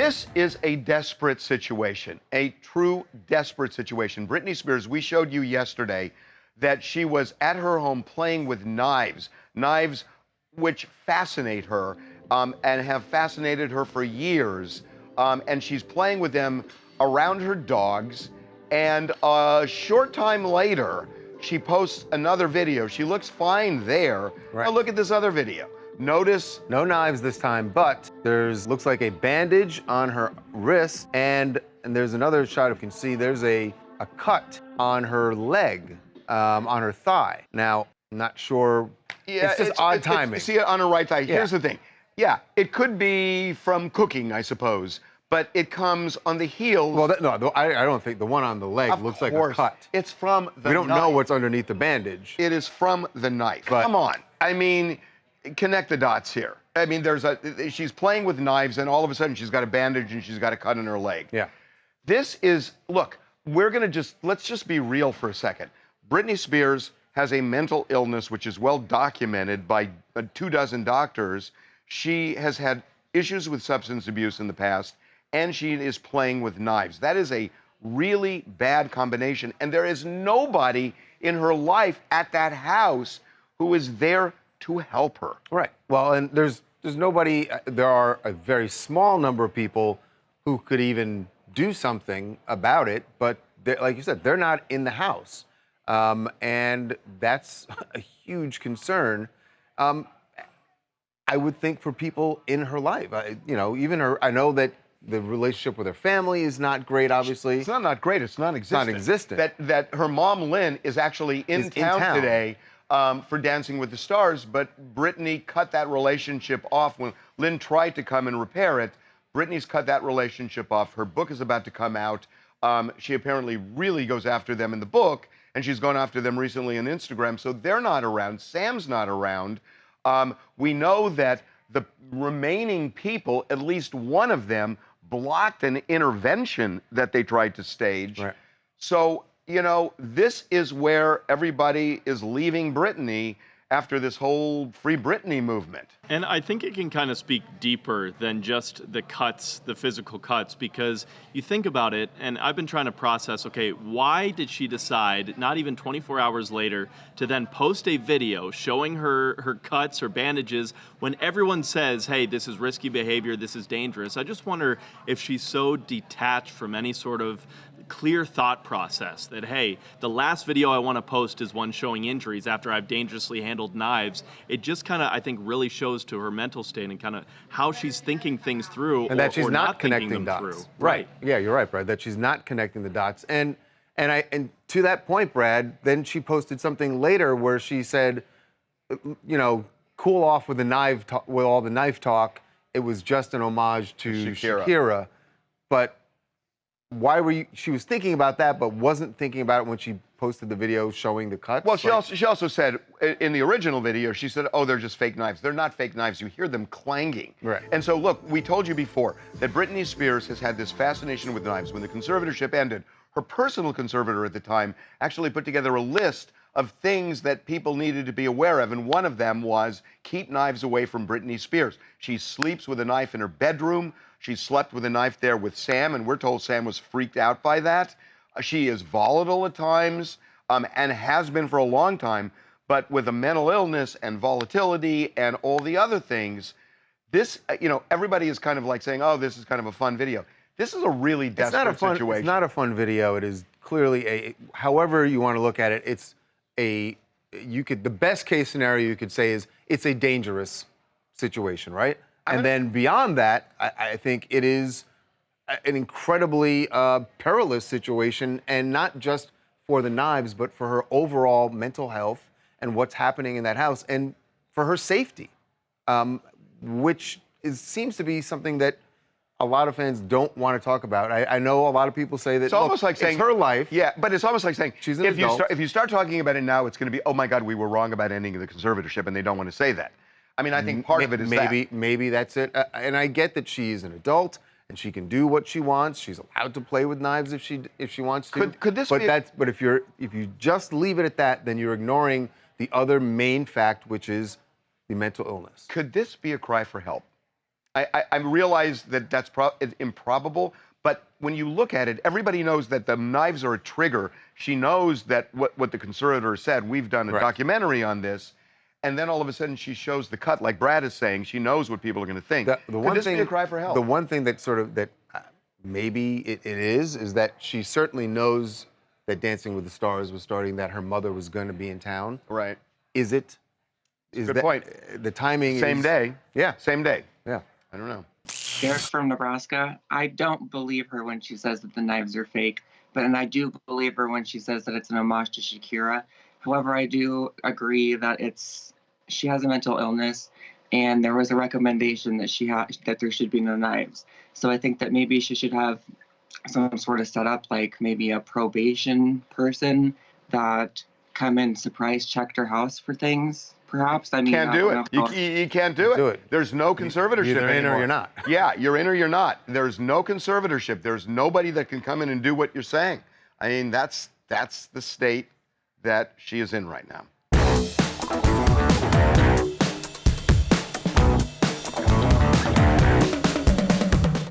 This is a desperate situation, a true desperate situation. Britney Spears, we showed you yesterday that she was at her home playing with knives which fascinate her and have fascinated her for years. And she's playing with them around her dogs. And a short time later, she posts another video. She looks fine there. Right. Now look at this other video. Notice no knives this time, but looks like a bandage on her wrist, and there's another shot you can see. There's a cut on her leg, on her thigh. Now, I'm not sure. Yeah, it's just odd timing. See it on her right thigh. Yeah. Here's the thing. Yeah, it could be from cooking, I suppose, but it comes on the heels. Well, no, I don't think the one on the leg looks like a cut. It's from the knife. We don't know what's underneath the bandage. It is from the knife. But, come on. I mean, connect the dots here. I mean, she's playing with knives, and all of a sudden she's got a bandage and she's got a cut in her leg. Yeah. This is, look, let's just be real for a second. Britney Spears has a mental illness which is well documented by 24 doctors. She has had issues with substance abuse in the past, and she is playing with knives. That is a really bad combination, and there is nobody in her life at that house who is there to help her. Right. Well, and there's nobody. There are a very small number of people who could even do something about it, but like you said, they're not in the house, and that's a huge concern. I would think for people in her life, even her. I know that the relationship with her family is not great, obviously. It's not great. It's non-existent. Non-existent. That her mom, Lynn, is actually in town today for Dancing with the Stars, but Britney cut that relationship off when Lynn tried to come and repair it. Britney's cut that relationship off. Her book is about to come out. She apparently really goes after them in the book, and she's gone after them recently on Instagram, so they're not around. Sam's not around. We know that the remaining people, at least one of them, blocked an intervention that they tried to stage. Right. So, this is where everybody is leaving Britney after this whole Free Britney movement. And I think it can kind of speak deeper than just the cuts, the physical cuts, because you think about it, and I've been trying to process, okay, why did she decide, not even 24 hours later, to then post a video showing her cuts, her bandages, when everyone says, hey, this is risky behavior, this is dangerous? I just wonder if she's so detached from any sort of clear thought process that, hey, the last video I want to post is one showing injuries after I've dangerously handled knives. It just kind of, I think, really shows to her mental state and kind of how she's thinking things through, and that she's not connecting connecting them dots. through. Right. Yeah, you're right, Brad. That she's not connecting the dots. And to that point, Brad, then she posted something later where she said, cool off with with all the knife talk. It was just an homage to Shakira. But why were she was thinking about that, but wasn't thinking about it when she posted the video showing the cuts? Well, she also said in the original video, she said, oh, they're just fake knives. They're not fake knives. You hear them clanging. Right. And so, look, we told you before that Britney Spears has had this fascination with knives. When the conservatorship ended, her personal conservator at the time actually put together a list of things that people needed to be aware of, and one of them was keep knives away from Britney Spears. She sleeps with a knife in her bedroom. She slept with a knife there with Sam, and we're told Sam was freaked out by that. She is volatile at times, and has been for a long time, but with a mental illness and volatility and all the other things, this, everybody is kind of like saying, oh, this is kind of a fun video. This is a really desperate situation. It's not a fun video. It is clearly however you want to look at it, the best case scenario you could say is it's a dangerous situation, right? And then beyond that, I think it is an incredibly perilous situation, and not just for the knives, but for her overall mental health and what's happening in that house, and for her safety, which seems to be something that a lot of fans don't want to talk about. I know a lot of people say that it's almost like saying it's her life. Yeah, but it's almost like saying she's an adult. If you start talking about it now, it's going to be, oh my God, we were wrong about ending the conservatorship, and they don't want to say that. I mean, I think part of it is maybe that's it. And I get that she's an adult and she can do what she wants. She's allowed to play with knives if she wants to. Could this be? But if you just leave it at that, then you're ignoring the other main fact, which is the mental illness. Could this be a cry for help? I realize that that's improbable, but when you look at it, everybody knows that the knives are a trigger. She knows that what the conservator said. We've done a documentary on this, and then all of a sudden she shows the cut, like Brad is saying. She knows what people are going to think. Could this be a cry for help? The one thing that maybe it is that she certainly knows that Dancing with the Stars was starting, that her mother was going to be in town. Right. Is it? Good point. The timing Same day. Yeah. Same day. Yeah. I don't know. Derek from Nebraska. I don't believe her when she says that the knives are fake, and I do believe her when she says that it's an homage to Shakira. However, I do agree that she has a mental illness, and there was a recommendation that there should be no knives. So I think that maybe she should have some sort of setup, like maybe a probation person that come and surprise checked her house for things. Perhaps. I mean, can't do it. You can't do it. There's no conservatorship You're in anymore. or you're not. Yeah, you're in or you're not. There's no conservatorship. There's nobody that can come in and do what you're saying. I mean, that's the state that she is in right now.